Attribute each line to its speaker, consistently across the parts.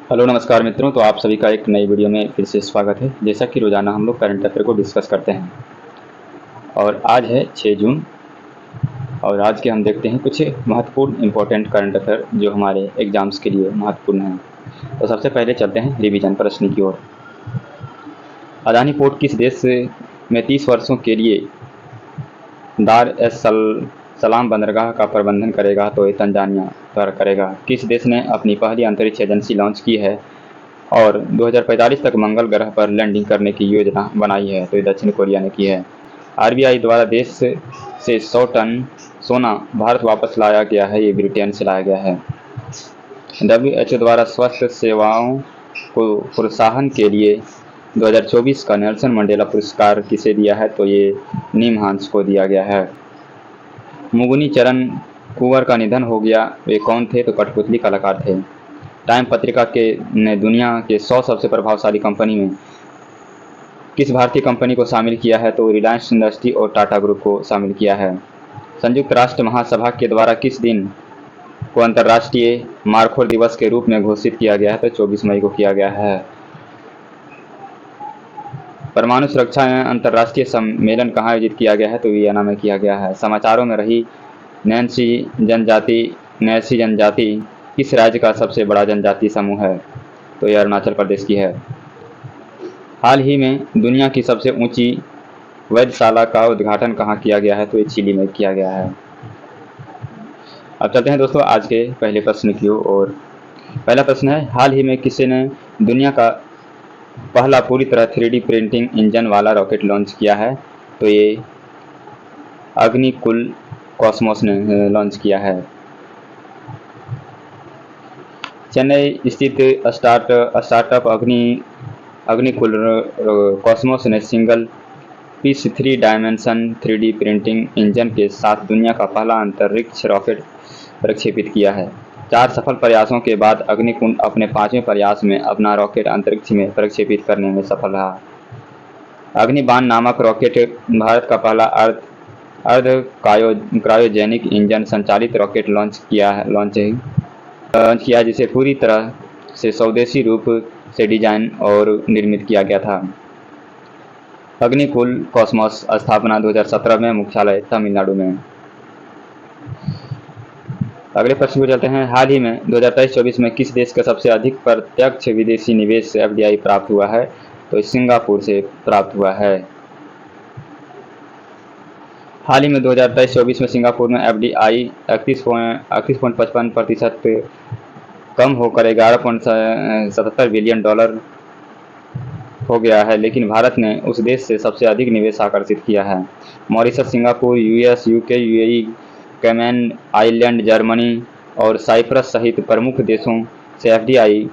Speaker 1: Hello नमस्कार मित्रों। तो आप सभी का एक नई वीडियो में फिर से स्वागत है। जैसा कि रोज़ाना हम लोग करंट अफेयर को डिस्कस करते हैं और आज है 6 जून और आज के हम देखते हैं कुछ महत्वपूर्ण इंपॉर्टेंट करंट अफेयर जो हमारे एग्जाम्स के लिए महत्वपूर्ण हैं। तो सबसे पहले चलते हैं रिवीजन प्रश्न की ओर। अदानी पोर्ट किस देश में 30 वर्षों के लिए दार एस सलाम बंदरगाह का प्रबंधन करेगा? तो ये तंजानिया पर करेगा। किस देश ने अपनी पहली अंतरिक्ष एजेंसी लॉन्च की है और 2045 तक मंगल ग्रह पर लैंडिंग करने की योजना बनाई है? तो ये दक्षिण कोरिया ने की है। आरबीआई द्वारा देश से 100 टन सोना भारत वापस लाया गया है, ये ब्रिटेन से लाया गया है। डब्ल्यूएचओ द्वारा स्वास्थ्य सेवाओं को प्रोत्साहन के लिए 2024 का नेल्सन मंडेला पुरस्कार किसे दिया है? तो ये नीम हांस को दिया गया है। मुगुनी चरण कुंवर का निधन हो गया। वे कौन थे? तो कठपुतली कलाकार थे। टाइम पत्रिका ने दुनिया के 100 सबसे प्रभावशाली कंपनी में किस भारतीय कंपनी को शामिल किया है? तो रिलायंस इंडस्ट्री और टाटा ग्रुप को शामिल किया है। संयुक्त राष्ट्र महासभा के द्वारा किस दिन को अंतर्राष्ट्रीय मारखोर दिवस के रूप में घोषित किया गया है? तो 24 मई को किया गया है। परमाणु सुरक्षा अंतर्राष्ट्रीय सम्मेलन कहाँ आयोजित किया गया है? तो वियना में किया गया है। समाचारों में रही नैन्सी जनजाति किस राज्य का सबसे बड़ा जनजाति समूह है? तो यह अरुणाचल प्रदेश की है। हाल ही में दुनिया की सबसे ऊंची वेधशाला का उद्घाटन कहाँ किया गया है? तो ये चिली में किया गया है। अब चलते हैं दोस्तों आज के पहले प्रश्न की ओर। पहला प्रश्न है, हाल ही में किसी ने दुनिया का पहला पूरी तरह 3D प्रिंटिंग इंजन वाला रॉकेट लॉन्च किया है? तो ये अग्निकुल कॉस्मोस ने लॉन्च किया है। चेन्नई स्थित स्टार्टअप अग्निकुल कॉस्मोस ने single piece 3 dimension 3D printing engine के साथ दुनिया का पहला अंतरिक्ष रॉकेट प्रक्षेपित किया है। 4 सफल प्रयासों के बाद अग्निकुल अपने 5वें प्रयास में अपना रॉकेट अंतरिक्ष में प्रक्षेपित करने में सफल रहा। अग्निबाण नामक रॉकेट भारत का पहला अर्ध क्रायोजेनिक इंजन संचालित रॉकेट लॉन्च किया जिसे पूरी तरह से स्वदेशी रूप से डिजाइन और निर्मित किया गया था। अग्निकुल कॉस्मोस स्थापना 2017 में, मुख्यालय तमिलनाडु में। अगले प्रश्न को चलते हैं, हाल ही में 2023-24 में किस देश का सबसे अधिक प्रत्यक्ष विदेशी निवेश एफडीआई प्राप्त हुआ है? तो सिंगापुर से प्राप्त हुआ है। हाल ही में 2023-24 में सिंगापुर में एफडीआई 38.55% कम होकर $11.77 बिलियन हो गया है, लेकिन भारत ने उस देश से सबसे अधिक निवेश आकर्षित किया है। Mauritius, Singapore, US, UK, UAE, Cayman Island, Germany और साइप्रस सहित प्रमुख देशों से एफडीआई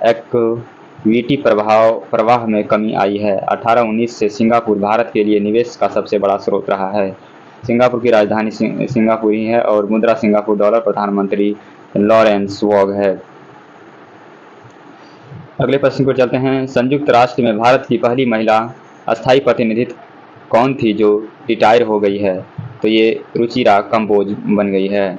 Speaker 1: इक्विटी प्रवाह में कमी आई है। 18-19 से सिंगापुर भारत के लिए निवेश का सबसे बड़ा स्रोत रहा है। सिंगापुर की राजधानी सिंगापुर ही है और मुद्रा सिंगापुर डॉलर। प्रधानमंत्री लॉरेंस वॉग है। अगले प्रश्न को चलते हैं, संयुक्त राष्ट्र में भारत की पहली महिला अस्थायी प्रतिनिधि कौन थी जो रिटायर हो गई है? तो ये रुचिरा कंबोज बन गई है।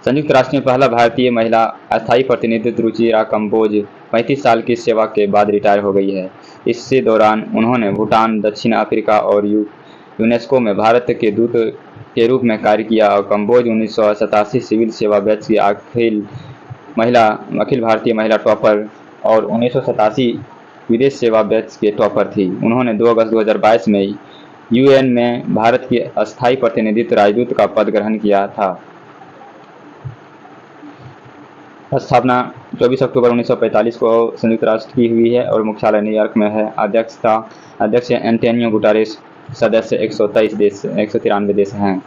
Speaker 1: संयुक्त राष्ट्र में पहला भारतीय महिला अस्थायी प्रतिनिधि रुचिरा कंबोज 35 साल की सेवा के बाद रिटायर हो गई है। इसी दौरान उन्होंने भूटान, दक्षिण अफ्रीका और यूनेस्को में भारत के दूत के रूप में कार्य किया और कंबोज 1987 सिविल सेवा बैच की अखिल भारतीय महिला टॉपर और 1987 विदेश सेवा बैच के टॉपर थी। उन्होंने 2 अगस्त 2022 में यूएन में भारत की अस्थायी प्रतिनिधित्व राजदूत का पद ग्रहण किया था। स्थापना 24 अक्टूबर 1945 को संयुक्त राष्ट्र की हुई है और मुख्यालय न्यूयॉर्क में है। अध्यक्ष एंटोनियो गुटेरेस। सदस्य 193 देश हैं।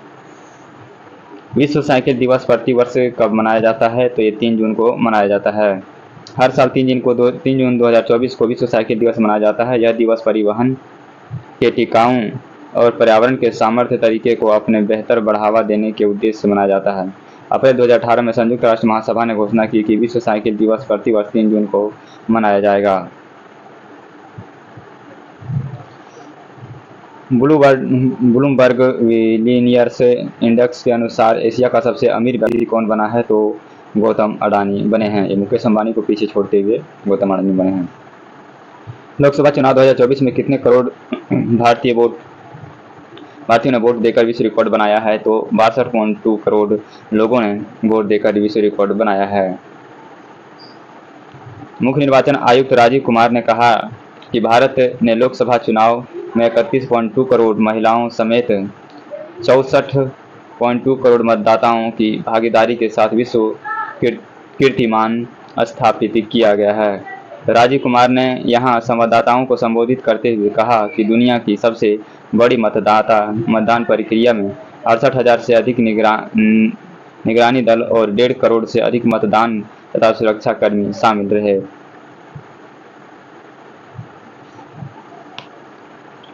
Speaker 1: विश्व साइकिल दिवस प्रतिवर्ष कब मनाया जाता है? तो ये 3 जून को मनाया जाता है। हर साल 3 जून 2024 को विश्व साइकिल दिवस मनाया जाता है। यह दिवस परिवहन के टिकाऊ और पर्यावरण के सामर्थ्य तरीके को अपने बेहतर बढ़ावा देने के उद्देश्य से मनाया जाता है। अप्रैल 2018 में संयुक्त राष्ट्र महासभा ने घोषणा की कि विश्व साइकिल दिवस प्रतिवर्ष 3 जून को मनाया जाएगा। ब्लूमबर्ग बिलियनियर्स इंडेक्स के अनुसार एशिया का सबसे अमीर व्यक्ति कौन बना है? तो गौतम अडानी बने हैं। ये मुकेश अंबानी को पीछे छोड़ते हुए गौतम अडानी बने हैं। लोकसभा चुनाव 2024 में कितने करोड़ भारतीयों ने वोट देकर विश्व रिकॉर्ड बनाया है? तो 62.2 करोड़ लोगों ने वोट देकर विश्व रिकॉर्ड बनाया है। मुख्य निर्वाचन आयुक्त राजीव कुमार ने कहा कि भारत ने लोकसभा चुनाव में 31.2 करोड़ महिलाओं समेत 64.2 करोड़ मतदाताओं की भागीदारी के साथ विश्व कीर्तिमान स्थापित किया गया है। राजीव कुमार ने यहां संवाददाताओं को संबोधित करते हुए कहा कि दुनिया की सबसे बड़ी मतदान प्रक्रिया में 68,000 से अधिक निगरानी दल और 1.5 करोड़ से अधिक मतदान तथा सुरक्षा कर्मी शामिल रहे।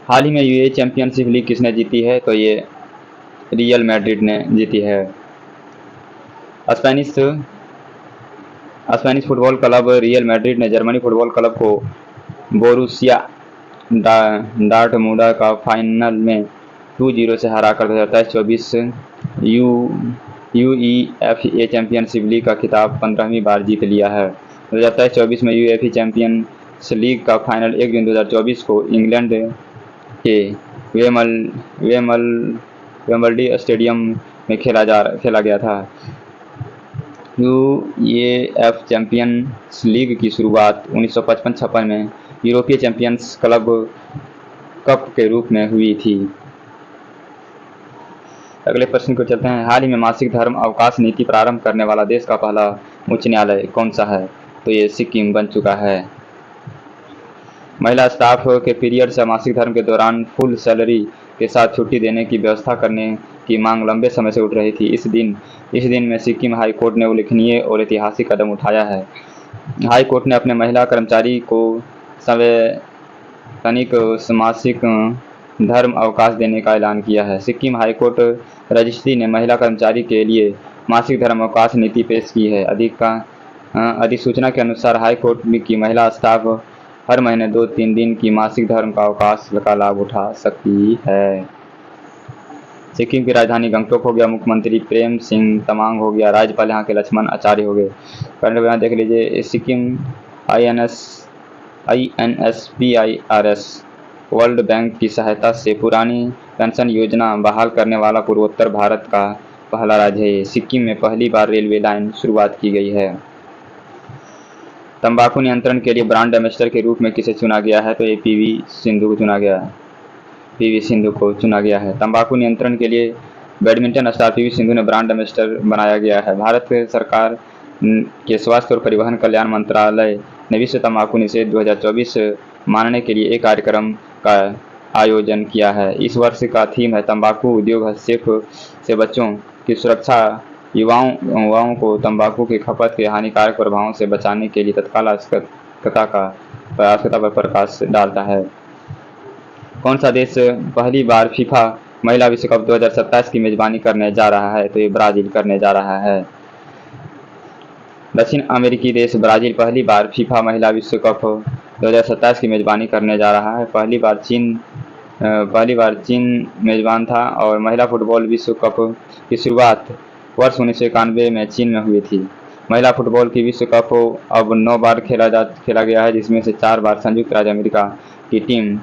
Speaker 1: हाल ही में यूएई चैंपियनशिप लीग किसने जीती है? तो ये रियल मैड्रिड ने जीती है। Spanish football club real Madrid ने जर्मनी फुटबॉल क्लब को बोरुसिया डॉर्टमुंड का फाइनल में 2-0 से हराकर 2023-24 यूईएफए चैंपियनशिप लीग का खिताब 15वीं बार जीत लिया है। 2023-24 में यूएफए चैंपियंस लीग का फाइनल 1 जून 2024 को इंग्लैंड के वेम्बल्डी स्टेडियम में खेला गया था। यूएएफ चैंपियंस लीग की शुरुआत 1955-56 में यूरोपीय चैंपियंस क्लब कप के रूप में हुई थी। अगले प्रश्न को चलते हैं। हाल ही में मासिक धर्म अवकाश नीति प्रारंभ करने वाला देश का पहला उच्च न्यायालय कौन सा है? तो ये सिक्किम बन चुका है। महिला स्टाफ के पीरियड से मासिक धर्म के दौरान फुल सैलरी के साथ छुट्टी देने की व्यवस्था करने की मांग लंबे समय से उठ रही थी। इस दिन में सिक्किम हाई कोर्ट ने उल्लेखनीय और ऐतिहासिक कदम उठाया है। हाई कोर्ट ने अपने महिला कर्मचारी को संवैधानिक मासिक धर्म अवकाश देने का ऐलान किया है। सिक्किम हाई कोर्ट रजिस्ट्री ने महिला कर्मचारी के लिए मासिक धर्म अवकाश नीति पेश की है। अधिसूचना के अनुसार हाई कोर्ट की महिला स्टाफ हर महीने 2-3 दिन की मासिक धर्म का अवकाश का लाभ उठा सकती है। सिक्किम की राजधानी गंगटोक हो गया, मुख्यमंत्री प्रेम सिंह तमांग हो गया, राज्यपाल यहाँ के लक्ष्मण आचार्य हो गए। करंट अफेयर देख लीजिए। सिक्किम INSPIRS वर्ल्ड बैंक की सहायता से पुरानी पेंशन योजना बहाल करने वाला पूर्वोत्तर भारत का पहला राज्य है। सिक्किम में पहली बार रेलवे लाइन शुरुआत की गई है। तंबाकू नियंत्रण के लिए ब्रांड एम्बेसडर के रूप में किसे चुना गया है? तो ये पीवी सिंधु को चुना गया है। तंबाकू नियंत्रण के लिए बैडमिंटन स्टार पीवी सिंधु ने ब्रांड एम्बेसडर बनाया गया है। भारत सरकार के स्वास्थ्य और परिवहन कल्याण मंत्रालय ने विश्व तंबाकू निषेध 2024 मानने के लिए एक कार्यक्रम का आयोजन किया है। इस वर्ष का थीम है तंबाकू उद्योग हस्तक्षेप से बच्चों की सुरक्षा, युवाओं को तंबाकू की खपत के हानिकारक प्रभावों से बचाने के लिए तत्काल आवश्यकता पर प्रकाश डालता है। कौन सा देश पहली बार फीफा महिला विश्व कप 2027 की मेजबानी करने जा रहा है? तो ये ब्राजील करने जा रहा है। दक्षिण अमेरिकी देश ब्राजील पहली बार फीफा महिला विश्व कप 2027 की मेजबानी करने जा रहा है। पहली बार चीन मेजबान था और महिला फुटबॉल विश्व कप की शुरुआत वर्ष 1991 में चीन में हुई थी। महिला फुटबॉल की विश्व कप अब 9 बार खेला गया है, जिसमें से 4 बार संयुक्त राज्य अमेरिका की टीम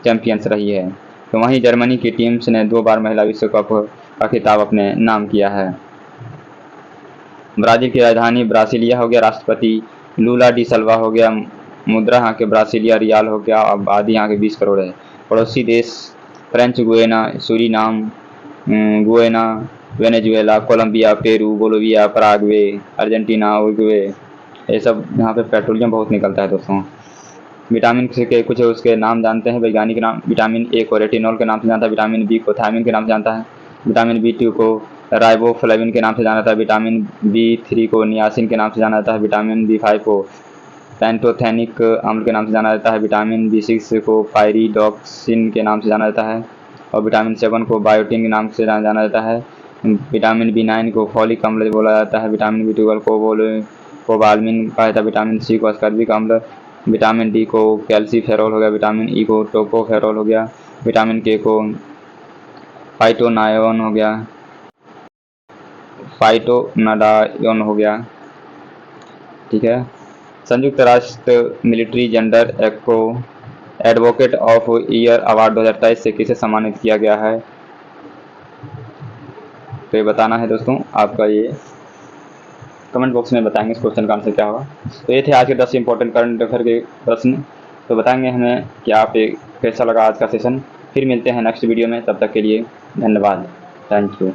Speaker 1: चैंपियंस रही है। तो वहीं जर्मनी की टीम ने 2 बार महिला विश्व कप का खिताब अपने नाम किया है। ब्राजील की राजधानी ब्रासिलिया हो गया, राष्ट्रपति लूला डी सिल्वा हो गया, मुद्रा यहाँ के ब्रासिलिया रियाल हो गया, आबादी यहाँ के 20 करोड़ है। पड़ोसी देश French Guiana, Suriname, Guyana, Venezuela, Colombia, Peru, Bolivia, Paraguay, Argentina, Uruguay, ये सब यहाँ पे पेट्रोलियम बहुत निकलता है दोस्तों। विटामिन के कुछ उसके नाम जानते हैं वैज्ञानिक नाम। विटामिन ए को रेटिनॉल के नाम से जानता है, विटामिन बी को थायमिन के नाम से जानता है, विटामिन B2 को राइबोफ्लेविन के नाम से जाना जाता है, विटामिन B3 को नियासिन के नाम से जाना जाता है, विटामिन B5 को पैंटोथेनिक अम्ल के नाम से जाना जाता है, विटामिन B6 को पायरिडॉक्सिन के नाम से जाना जाता है और विटामिन 7 को बायोटिन के नाम से जाना जाता है। विटामिन B9 को फॉलिक अम्ल बोला जाता है, विटामिन B12 को कोबालमिन कहा जाता है, विटामिन C को अस्कॉर्बिक अम्ल, विटामिन D को कैल्सीफेरॉल हो गया, विटामिन E को टोकोफेरॉल हो गया, विटामिन K को फाइटोनाडायोन हो गया, ठीक है। संयुक्त राष्ट्र military gender echo advocate of year award 2023 से किसे सम्मानित किया गया है? तो ये बताना है दोस्तों, आपका ये कमेंट बॉक्स में बताएंगे इस क्वेश्चन का आंसर क्या होगा। तो ये थे आज के 10 इंपॉर्टेंट करंट अफेयर के प्रश्न। तो बताएंगे हमें कि आप कैसा लगा आज का सेशन। फिर मिलते हैं नेक्स्ट वीडियो में, तब तक के लिए धन्यवाद। Thank you.